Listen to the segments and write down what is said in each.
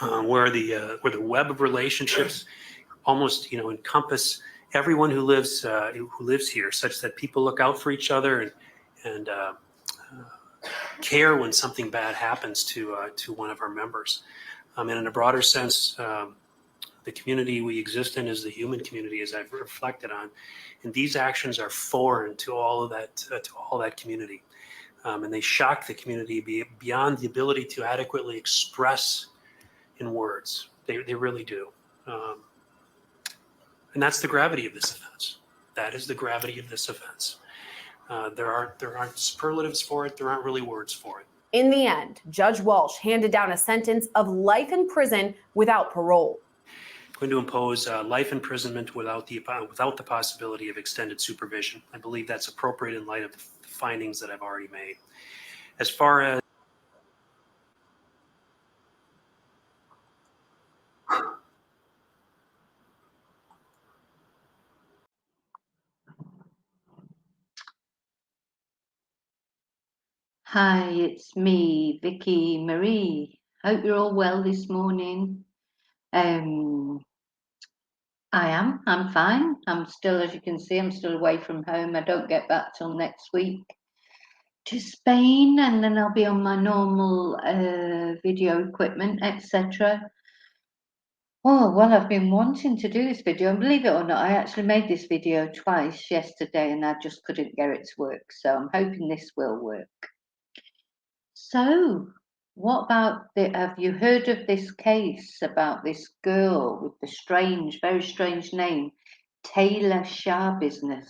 where the web of relationships almost encompass everyone who lives here, such that people look out for each other and care when something bad happens to one of our members. And in a broader sense, the community we exist in is the human community, as I've reflected on, and these actions are foreign to all of that community, and they shock the community beyond the ability to adequately express in words. They really do. And that's the gravity of this offense. That is the gravity of this offense. There aren't superlatives for it. There aren't really words for it. In the end, Judge Walsh handed down a sentence of life in prison without parole. I'm going to impose life imprisonment without the possibility of extended supervision. I believe that's appropriate in light of the findings that I've already made. As far as Hi, it's me, Vicky Marie. Hope you're all well this morning. I'm fine. I'm still, as you can see, I'm still away from home. I don't get back till next week to Spain, and then I'll be on my normal video equipment, etc. Oh, well, I've been wanting to do this video, and believe it or not, I actually made this video twice yesterday, and I just couldn't get it to work. So I'm hoping this will work. So, what about have you heard of this case about this girl with the strange, very strange name, Taylor Schabusiness?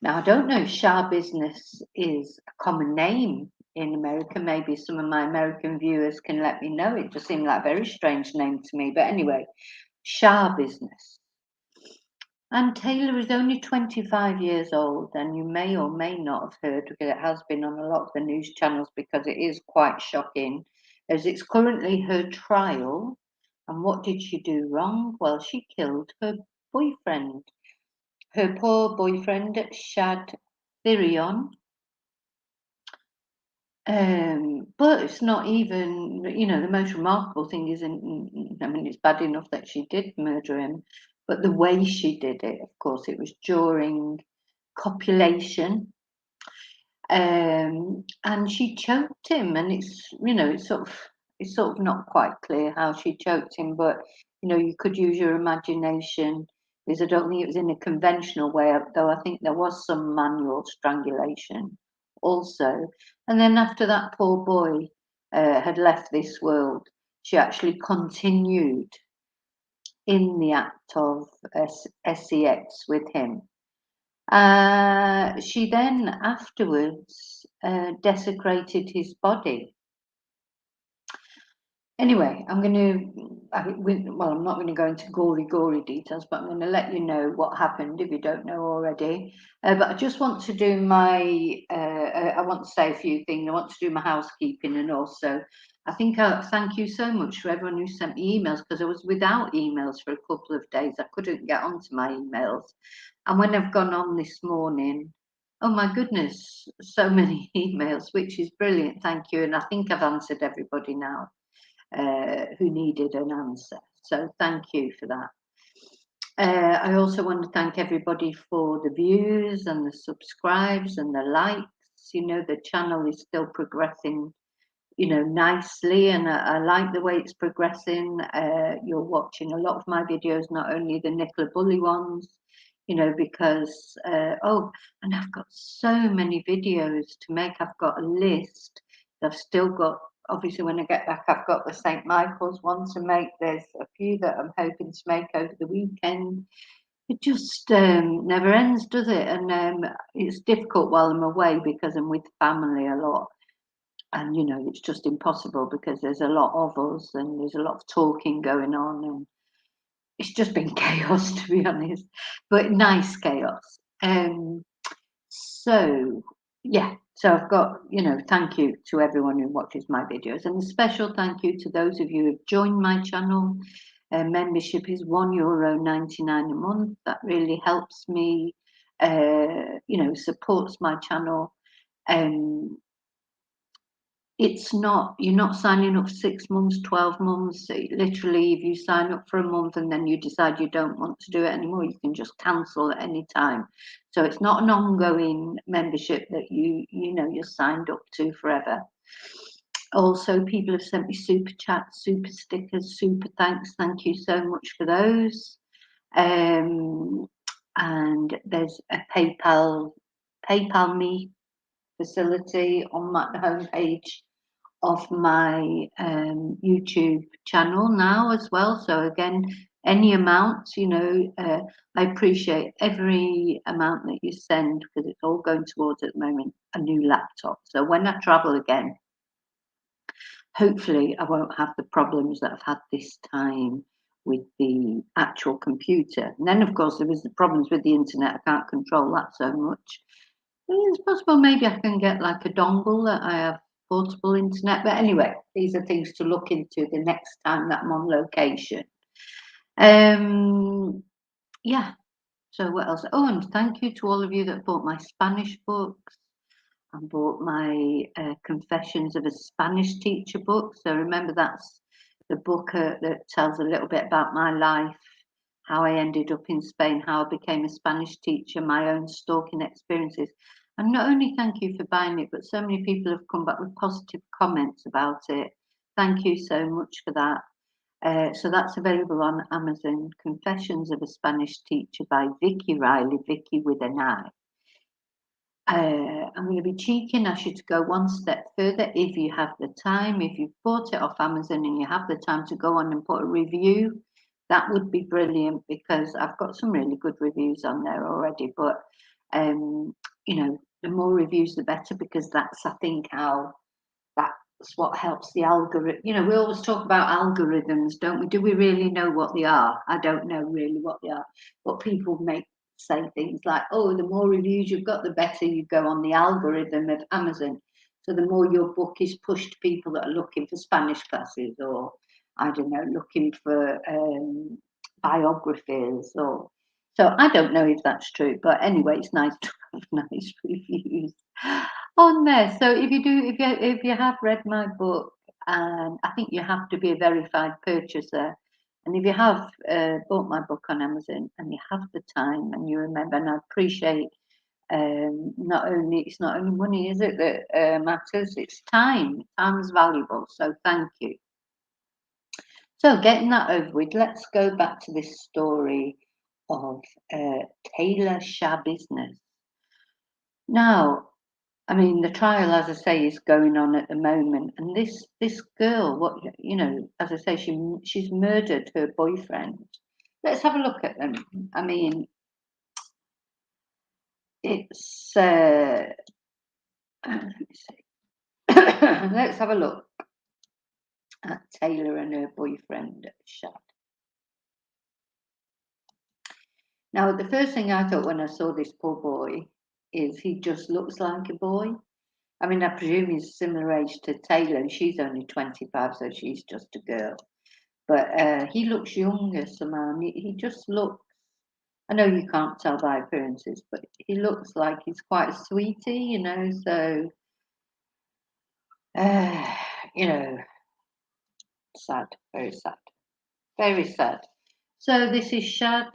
Now, I don't know if Shabusiness is a common name in America. Maybe some of my American viewers can let me know. It just seemed like a very strange name to me. But anyway, Shabusiness. And Taylor is only 25 years old, and you may or may not have heard, because it has been on a lot of the news channels, because it is quite shocking, as it's currently her trial. And what did she do wrong? Well, she killed her boyfriend, her poor boyfriend, Shad Thyrion. But it's not even, the most remarkable thing isn't, I mean, it's bad enough that she did murder him, but the way she did it, of course, it was during copulation, and she choked him, and it's it's sort of not quite clear how she choked him, but you could use your imagination, because I don't think it was in a conventional way, though I think there was some manual strangulation also. And then after that poor boy had left this world, she actually continued in the act of sex with him. She then afterwards desecrated his body. Anyway, I'm not going to go into gory details, but I'm going to let you know what happened if you don't know already. But I just want to do I want to say a few things. I want to do my housekeeping, and also I think thank you so much for everyone who sent me emails, because I was without emails for a couple of days. I couldn't get onto my emails. And when I've gone on this morning, oh my goodness, so many emails, which is brilliant. Thank you. And I think I've answered everybody now who needed an answer. So thank you for that. I also want to thank everybody for the views and the subscribes and the likes. The channel is still progressing, nicely, and I like the way it's progressing. You're watching a lot of my videos, not only the Nicola Bully ones, because and I've got so many videos to make. I've got a list. I've still got, obviously when I get back, I've got the St. Michael's one to make. There's a few that I'm hoping to make over the weekend. It just never ends, does it? And it's difficult while I'm away, because I'm with family a lot. And, it's just impossible, because there's a lot of us and there's a lot of talking going on, and it's just been chaos, to be honest, but nice chaos. So I've got, thank you to everyone who watches my videos, and a special thank you to those of you who have joined my channel. Membership is €1.99 a month. That really helps me, supports my channel. it's not, you're not signing up for 6 months, 12 months. Literally, if you sign up for a month and then you decide you don't want to do it anymore, you can just cancel at any time. So it's not an ongoing membership that you're signed up to forever. Also, people have sent me super chats, super stickers, super thanks. Thank you so much for those. And there's a PayPal me facility on the homepage of my YouTube channel now as well. So again, any amount, I appreciate every amount that you send, because it's all going towards, at the moment, a new laptop. So when I travel again, hopefully I won't have the problems that I've had this time with the actual computer. And then, of course, there was the problems with the internet. I can't control that so much. It's possible maybe I can get like a dongle that I have portable internet. But anyway, these are things to look into the next time that I'm on location. Yeah. So what else? Oh, and thank you to all of you that bought my Spanish books and bought my Confessions of a Spanish Teacher book. So remember, that's the book that tells a little bit about my life, how I ended up in Spain, how I became a Spanish teacher, my own stalking experiences. And not only thank you for buying it, but so many people have come back with positive comments about it. Thank you so much for that. So that's available on Amazon. Confessions of a Spanish Teacher by Vicki Riley, Vicki with an I. I'm going to be cheeky and ask you to go one step further if you have the time. If you've bought it off Amazon and you have the time to go on and put a review, that would be brilliant, because I've got some really good reviews on there already. But the more reviews, the better, because that's, I think, how that's what helps the algorithm. We always talk about algorithms, don't we? Do we really know what they are? I don't know really what they are. But people say things like, oh, the more reviews you've got, the better you go on the algorithm of Amazon. So the more your book is pushed to people that are looking for Spanish classes, or I don't know, looking for biographies, or so I don't know if that's true, but anyway, it's nice to have nice reviews on there. So if you have read my book, and I think you have to be a verified purchaser, and if you have bought my book on Amazon and you have the time and you remember, and I appreciate, it's not only money, is it, that matters, it's time. Time's valuable, so thank you. So getting that over with, let's go back to this story of Taylor Schabusiness. Now, I mean, the trial, as I say, is going on at the moment, and this girl, as I say, she's murdered her boyfriend. Let's have a look at them. I mean, it's let me see. Let's have a look at Taylor and her boyfriend, Shad. Now, the first thing I thought when I saw this poor boy is he just looks like a boy. I mean, I presume he's similar age to Taylor, and she's only 25, so she's just a girl. But he looks younger somehow. He just looks, I know you can't tell by appearances, but he looks like he's quite a sweetie, so, sad, very sad, very sad. So this is Shad.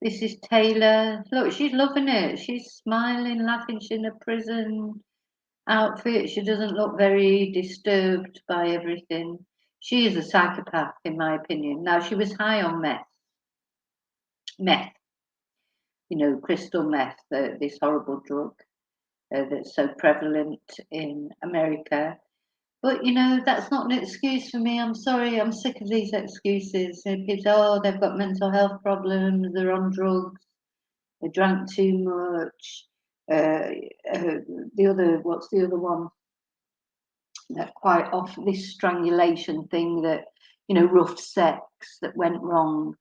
This is Taylor. Look, she's loving it. She's smiling, laughing. She's in a prison outfit. She doesn't look very disturbed by everything. She is a psychopath, in my opinion. Now, she was high on meth, crystal meth, this horrible drug that's so prevalent in America. But, that's not an excuse for me. I'm sorry, I'm sick of these excuses. People say, oh, they've got mental health problems, they're on drugs, they drank too much. What's the other one? That quite often, this strangulation thing that, rough sex that went wrong.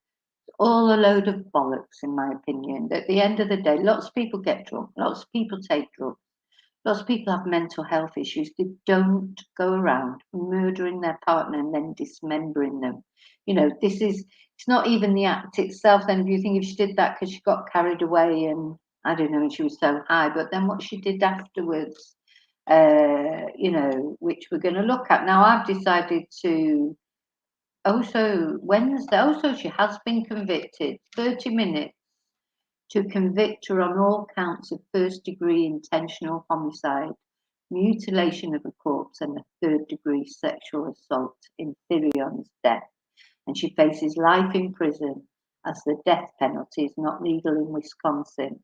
All a load of bollocks, in my opinion. At the end of the day, lots of people get drunk, lots of people take drugs, lots of people have mental health issues. They don't go around murdering their partner and then dismembering them. It's not even the act itself. Then, if you think if she did that because she got carried away and I don't know, and she was so high, but then what she did afterwards, you know, which we're going to look at. Now, I've decided to also Wednesday, also she has been convicted, 30 minutes to convict her on all counts of first-degree intentional homicide, mutilation of a corpse, and a third-degree sexual assault in Thyrion's death. And she faces life in prison as the death penalty is not legal in Wisconsin.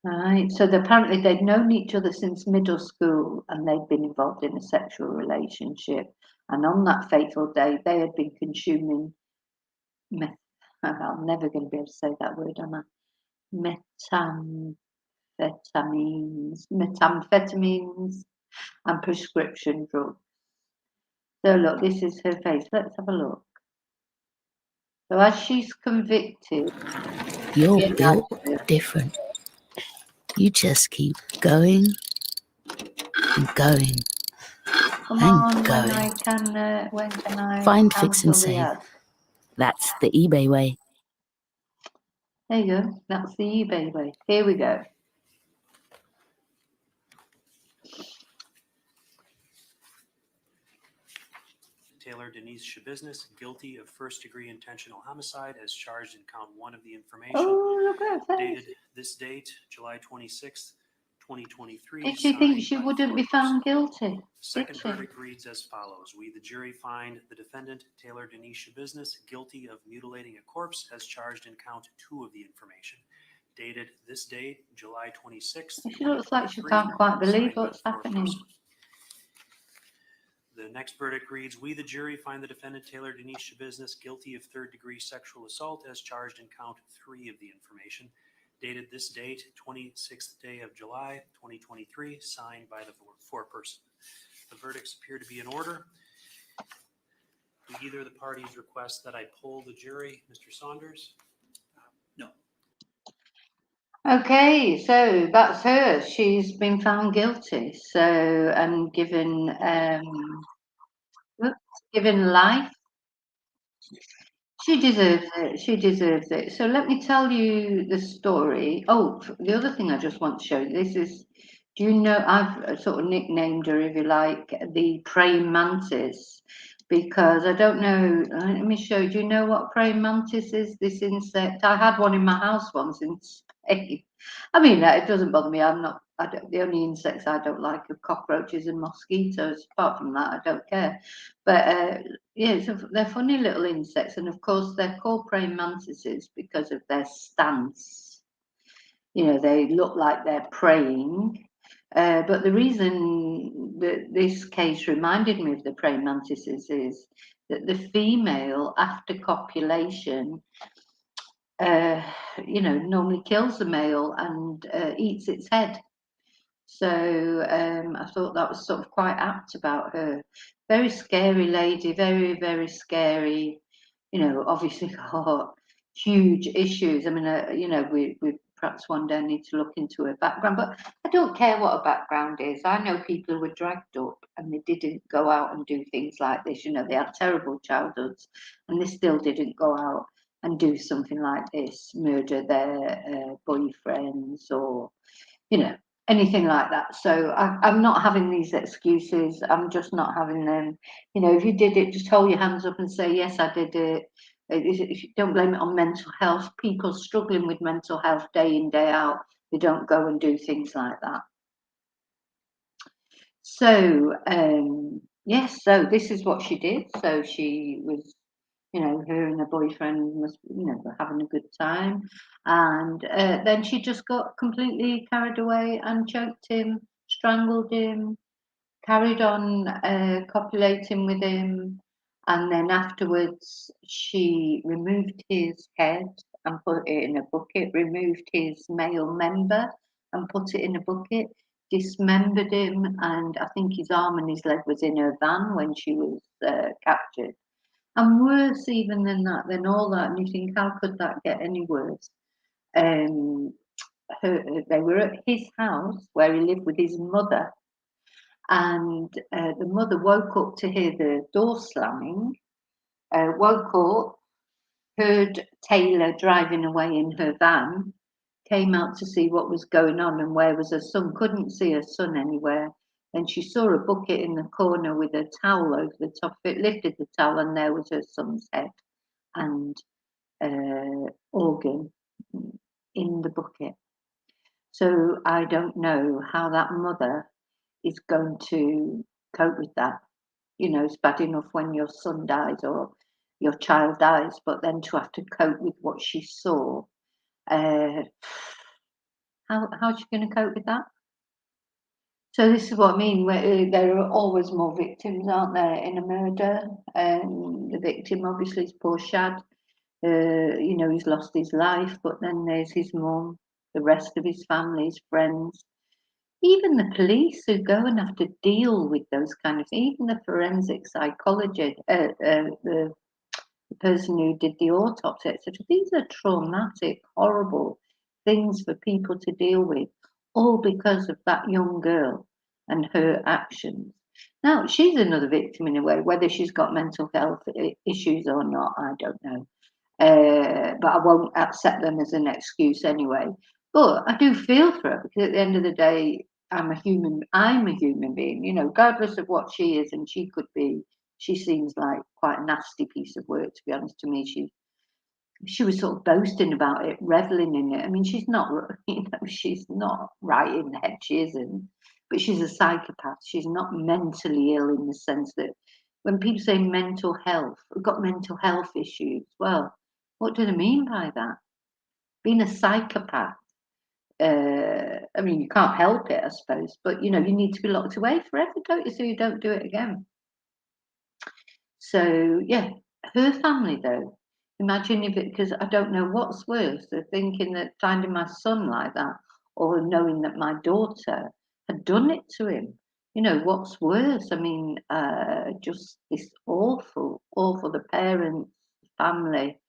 Right, so apparently they'd known each other since middle school and they'd been involved in a sexual relationship. And on that fateful day, they had been consuming I'm never going to be able to say that word, am I? Methamphetamines and prescription drugs. So look, this is her face. Let's have a look. So as she's convicted, You're built different. You just keep going and going. come And on, going. when can I Find, fix, and cancel the save. ad? That's the eBay way. There you go. That's the eBay way. Here we go. Taylor Denise Schabusiness, guilty of first-degree intentional homicide, as charged in count 1 of the information. Oh, look at her face. Dated this date, July 26th, 2023. Did she think she wouldn't be found guilty? Second verdict reads as follows. We, the jury, find the defendant, Taylor Denise Schabusiness, guilty of mutilating a corpse, as charged in count 2 of the information. Dated this date, July 26th. She looks like she can't quite believe what's happening. The next verdict reads, we, the jury, find the defendant, Taylor Denise Schabusiness, guilty of third-degree sexual assault, as charged in count 3 of the information. Dated this date, 26th day of July, 2023, signed by the foreperson. The verdicts appear to be in order. Do either of the parties request that I poll the jury? Mr. Saunders? No. Okay, so that's her. She's been found guilty. So and given life. She deserves it. She deserves it. So let me tell you the story. Oh, the other thing I just want to show you. This is. Do you know? I've sort of nicknamed her, if you like, the Praying Mantis, because I don't know. Let me show you. Do you know what Praying Mantis is? This insect. I had one in my house once in Spain. I mean, it doesn't bother me. The only insects I don't like are cockroaches and mosquitoes. Apart from that, I don't care. But yeah, they're funny little insects, and of course they're called praying mantises because of their stance. You know, they look like they're praying. But the reason that this case reminded me of the praying mantises is that the female, after copulation, you know, normally kills the male and eats its head. So I thought that was sort of quite apt about her. Very scary lady, very, very scary. You know, obviously got huge issues. I mean, you know, we perhaps one day need to look into her background, but I don't care what her background is. I know people who were dragged up and they didn't go out and do things like this. You know, they had terrible childhoods and they still didn't go out and do something like this, murder their boyfriends or, you know, anything like that. So I'm not having these excuses. I'm just not having them. You know, if you did it, just hold your hands up and say, yes, I did it. Don't blame it on mental health. People struggling with mental health day in, day out, they don't go and do things like that. So, yes, so this is what she did. So she was, you know, her and her boyfriend must, you know, were having a good time. And then she just got completely carried away and choked him, strangled him, carried on copulating with him. And then afterwards, she removed his head and put it in a bucket, removed his male member and put it in a bucket, dismembered him. And I think his arm and his leg was in her van when she was captured. And worse even than that, than all that, and you think, how could that get any worse? They were at his house where he lived with his mother, and the mother woke up to hear the door slamming, woke up, heard Taylor driving away in her van, came out to see what was going on and where was her son. Couldn't see her son anywhere. And she saw a bucket in the corner with a towel over the top of it, lifted the towel, and there was her son's head and organ in the bucket. So I don't know how that mother is going to cope with that. You know, it's bad enough when your son dies or your child dies, but then to have to cope with what she saw, how's she going to cope with that? So this is what I mean. There are always more victims, aren't there, in a murder? The victim obviously is poor Shad. You know, he's lost his life, but then there's his mum, the rest of his family, his friends, even the police who go and have to deal with those kind of things, even the forensic psychologist, the person who did the autopsy, etc. These are traumatic, horrible things for people to deal with, all because of that young girl and her actions. Now, she's another victim in a way, whether she's got mental health issues or not, I don't know. But I won't accept them as an excuse anyway. But I do feel for her because at the end of the day, I'm a human being, you know, regardless of what she is and she could be. She seems like quite a nasty piece of work, to be honest to me. She was sort of boasting about it, reveling in it. I mean, she's not, you know, she's not right in the head, she isn't. But she's a psychopath. She's not mentally ill in the sense that when people say mental health, we've got mental health issues. Well, what do they mean by that? Being a psychopath, I mean, you can't help it, I suppose, but you know, you need to be locked away forever, don't you? So you don't do it again. So yeah, her family though. Imagine if it, because I don't know what's worse, the thinking that finding my son like that, or knowing that my daughter had done it to him. You know, what's worse? I mean, just this awful, the parents, the family,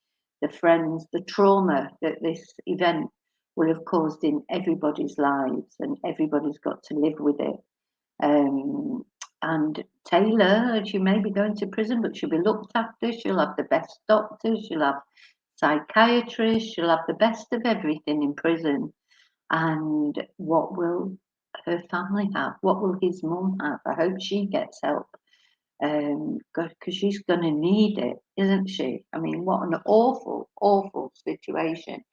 the friends, the trauma that this event will have caused in everybody's lives, and everybody's got to live with it. And Taylor, she may be going to prison, but she'll be looked after. She'll have the best doctors, she'll have psychiatrists, she'll have the best of everything in prison. And what will her family have? What will his mum have? I hope she gets help, because she's going to need it, isn't she? I mean, what an awful situation.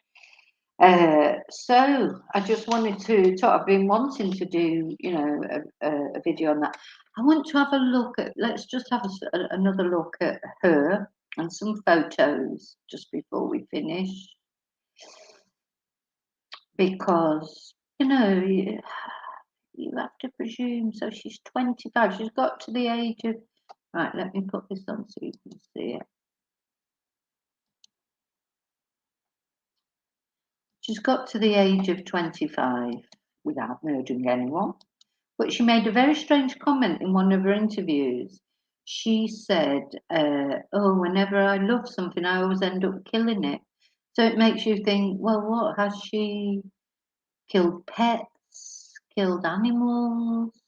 So I just wanted to talk. I've been wanting to do, you know, a video on that. I want to have a look at, let's just have another look at her and some photos just before we finish. Because, you know, you have to presume, so she's 25. She's got to the age of, right, let me put this on so you can see it. She's got to the age of 25 without murdering anyone. But she made a very strange comment in one of her interviews. She said, oh, whenever I love something, I always end up killing it. So it makes you think, well, what? Has she killed pets, killed animals?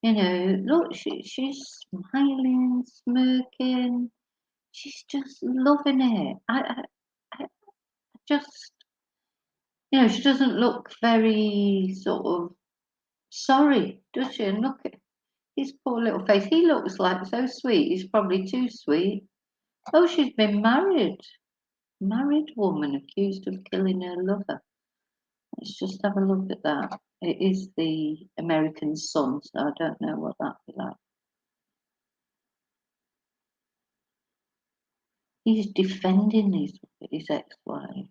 You know, look, she's smiling, smirking. She's just loving it. I just, you know, she doesn't look very sort of sorry, does she? And look at his poor little face. He looks like so sweet. He's probably too sweet. Oh, she's been married. Married woman accused of killing her lover. Let's just have a look at that. It is the American Sun, so I don't know what that'd be like. He's defending his ex-wife.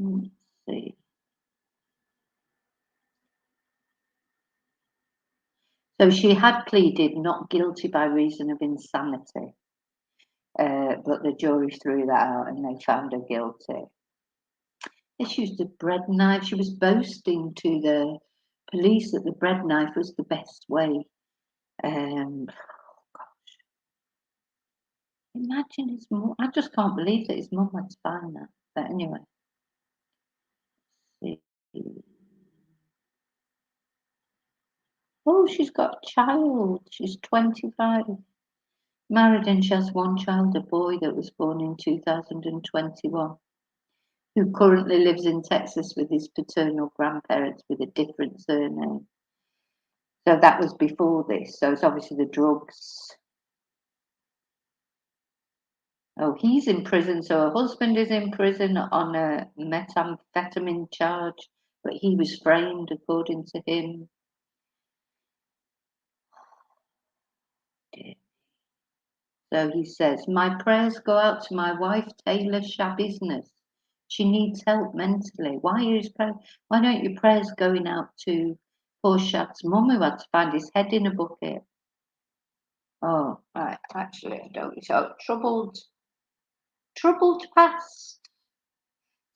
Let's see. So she had pleaded not guilty by reason of insanity. But the jury threw that out and they found her guilty. She used a bread knife. She was boasting to the police that the bread knife was the best way. Oh gosh. Imagine his mum. I just can't believe that his mum had found that. But anyway. Oh, she's got a child. She's 25. Married and she has one child, a boy that was born in 2021. who currently lives in Texas with his paternal grandparents with a different surname. So that was before this. So it's obviously the drugs. Oh, he's in prison. So her husband is in prison on a methamphetamine charge, but he was framed according to him. So he says, my prayers go out to my wife, Taylor Schabusiness. She needs help mentally. Why don't your prayers going out to poor Shad's mum who had to find his head in a bucket? Oh, right. Actually, I don't. So troubled past.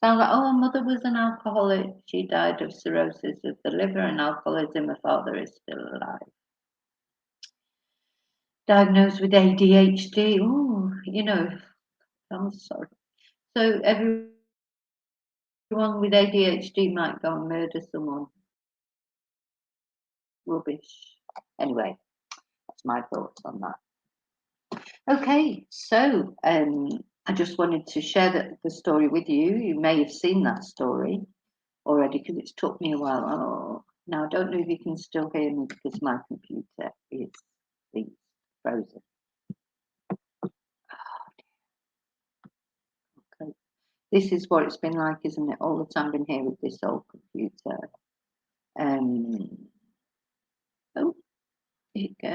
Sounds like, oh, her mother was an alcoholic. She died of cirrhosis of the liver and alcoholism. Her father is still alive. Diagnosed with ADHD. Oh, I'm sorry. So everyone with ADHD might go and murder someone. Rubbish. Anyway, that's my thoughts on that. Okay, so I just wanted to share the story with you. You may have seen that story already because it's took me a while. Oh, now I don't know if you can still hear me because my computer is frozen. Okay. This is what it's been like, isn't it? All the time been here with this old computer. Oh, here you go.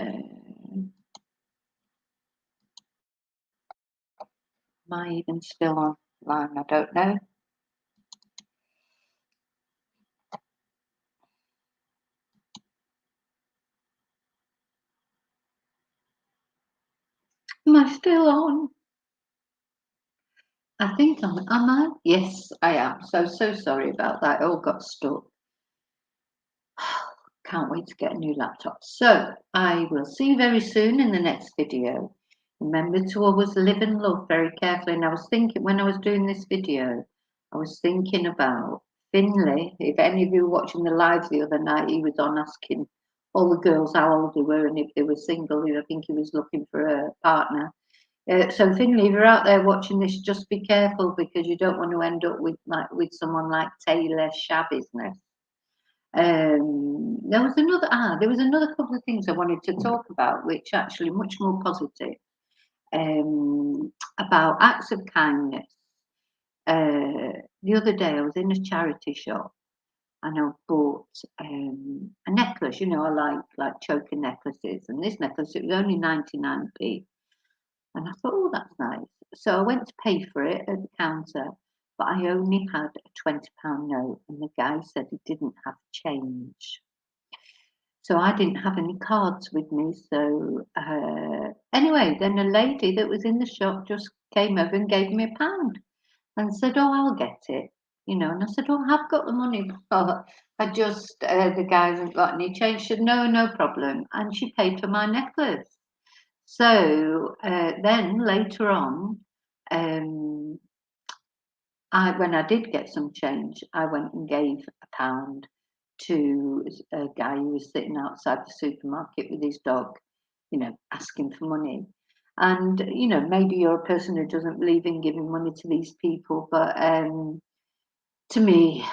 Am I even still online? I don't know. Am I still on? I think am I? Yes, I am. So sorry about that. It all got stuck. Can't wait to get a new laptop. So I will see you very soon in the next video. Remember to always live and love very carefully. And I was thinking, when I was doing this video, I was thinking about Finley. If any of you were watching the live the other night, he was on asking all the girls how old they were and if they were single. I think he was looking for a partner. So Finley, if you're out there watching this, just be careful because you don't want to end up with someone like Taylor Schabusiness. There was another couple of things I wanted to talk about, which actually much more positive. About acts of kindness. The other day I was in a charity shop and I bought a necklace. I like choker necklaces, and this necklace, it was only 99p. And I thought, oh, that's nice. So I went to pay for it at the counter, but I only had a £20 note, and the guy said he didn't have change. So I didn't have any cards with me. So anyway, then a lady that was in the shop just came over and gave me £1 and said, oh, I'll get it. And I said, oh, I've got the money. But the guy hasn't got any change. She said, no problem. And she paid for my necklace. So then later on, when I did get some change, I went and gave £1 to a guy who was sitting outside the supermarket with his dog, asking for money. And, maybe you're a person who doesn't believe in giving money to these people, but to me,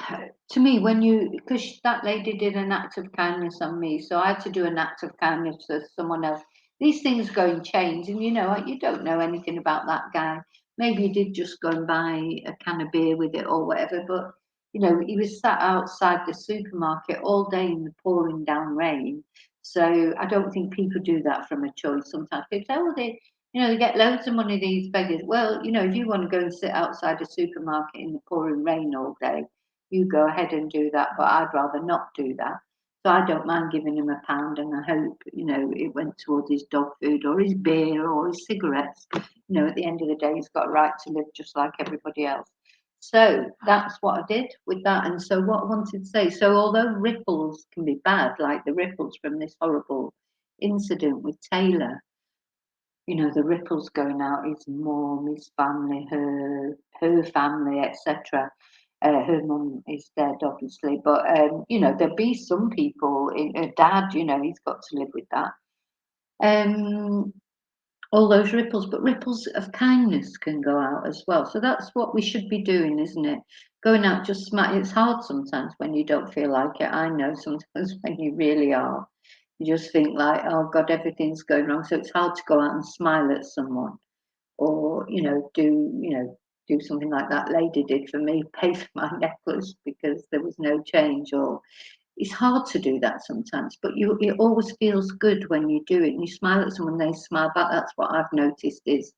because that lady did an act of kindness on me, so I had to do an act of kindness for someone else. These things go and change, and you don't know anything about that guy. Maybe he did just go and buy a can of beer with it or whatever, but he was sat outside the supermarket all day in the pouring down rain. So I don't think people do that from a choice. Sometimes people say, oh, they get loads of money, these beggars. Well, if you want to go and sit outside a supermarket in the pouring rain all day, you go ahead and do that, but I'd rather not do that. So I don't mind giving him £1, and I hope, it went towards his dog food or his beer or his cigarettes. At the end of the day, he's got a right to live just like everybody else. So that's what I did with that. And so what I wanted to say, so although ripples can be bad, like the ripples from this horrible incident with Taylor, the ripples going out, his mom, his family, her family, etc. Her mum is dead, obviously, but there'll be some people. Her dad, he's got to live with that. all those ripples, but ripples of kindness can go out as well. So that's what we should be doing, isn't it? Going out, just smile. It's hard sometimes when you don't feel like it. I know sometimes when you really are, you just think like, oh God, everything's going wrong. So it's hard to go out and smile at someone, or do something like that lady did for me, pay for my necklace because there was no change. Or it's hard to do that sometimes, but it always feels good when you do it and you smile at someone, they smile back. That's what I've noticed is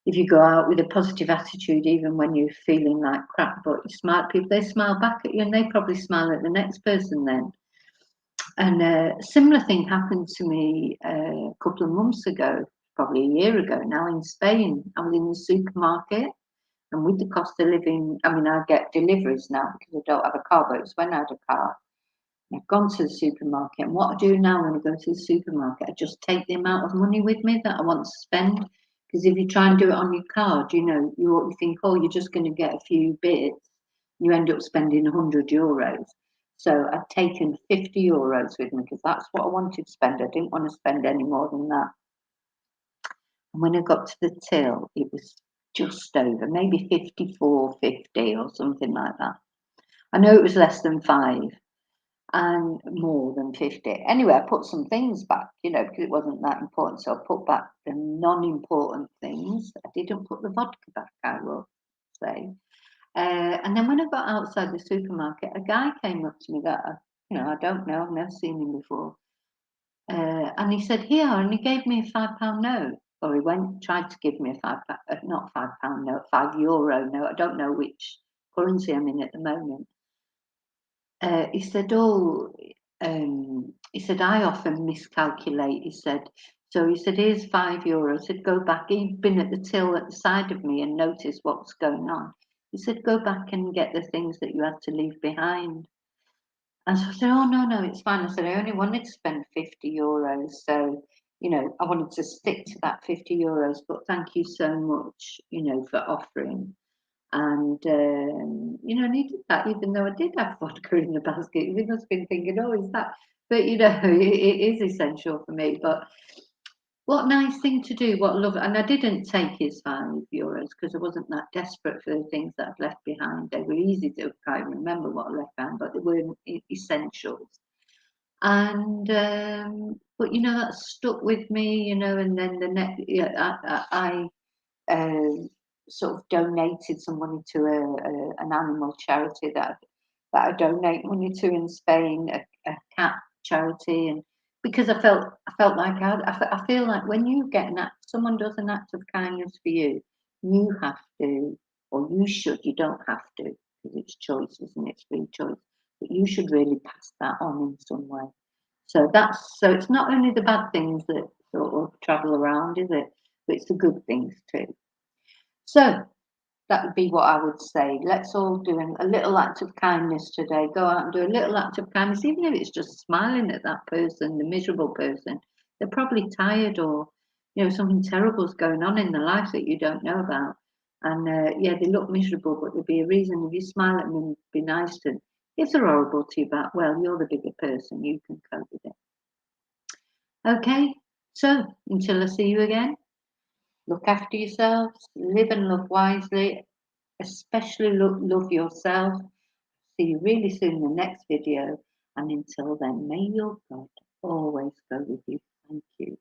if you go out with a positive attitude, even when you're feeling like crap, but you smile at people, they smile back at you and they probably smile at the next person then. And a similar thing happened to me a couple of months ago, probably a year ago now, in Spain. I was in the supermarket, and with the cost of living, I mean, I get deliveries now because I don't have a car, but it was when I had a car. I've gone to the supermarket, and what I do now when I go to the supermarket, I just take the amount of money with me that I want to spend. Because if you try and do it on your card, you think, oh, you're just going to get a few bits, you end up spending €100. So I've taken €50 with me because that's what I wanted to spend. I didn't want to spend any more than that. And when I got to the till, it was just over, maybe 54.50 or something like that. I know it was less than 5 and more than 50. Anyway, I put some things back, because it wasn't that important. So I put back the non-important things. I didn't put the vodka back, I will say. And then when I got outside the supermarket, a guy came up to me that I don't know, I've never seen him before. And he said, here, and he gave me a £5 note. Or he tried to give me a not £5 note, €5 note. I don't know which currency I'm in at the moment. He said, I often miscalculate. He said, here's €5. I said, go back. He'd been at the till at the side of me and noticed what was going on. He said, go back and get the things that you had to leave behind. And so I said, oh, no, it's fine. I said, I only wanted to spend €50. So, I wanted to stick to that €50, but thank you so much, for offering. And, and he did that, even though I did have vodka in the basket. He must have been thinking, oh, is that? But, it is essential for me. But what nice thing to do, what love. And I didn't take his €5 because I wasn't that desperate for the things that I'd left behind. They were easy to, I can't remember what I left behind, but they were essentials. And, but, that stuck with me, and then the next, I sort of donated some money to an animal charity that I donate money to in Spain, a cat charity, and because I felt like I feel like when you get someone does an act of kindness for you, you have to, or you should, you don't have to, because it's choice, isn't it? It's free choice, but you should really pass that on in some way. So it's not only the bad things that sort of travel around, is it? But it's the good things too. So that would be what I would say. Let's all do a little act of kindness today. Go out and do a little act of kindness, even if it's just smiling at that person, the miserable person. They're probably tired, or something terrible is going on in their life that you don't know about. And they look miserable, but there'll be a reason. If you smile at them and be nice to them, if they're horrible to you back, well, you're the bigger person. You can cope with it. Okay, so until I see you again, look after yourselves, live and love wisely, especially love yourself. See you really soon in the next video. And until then, may your God always go with you. Thank you.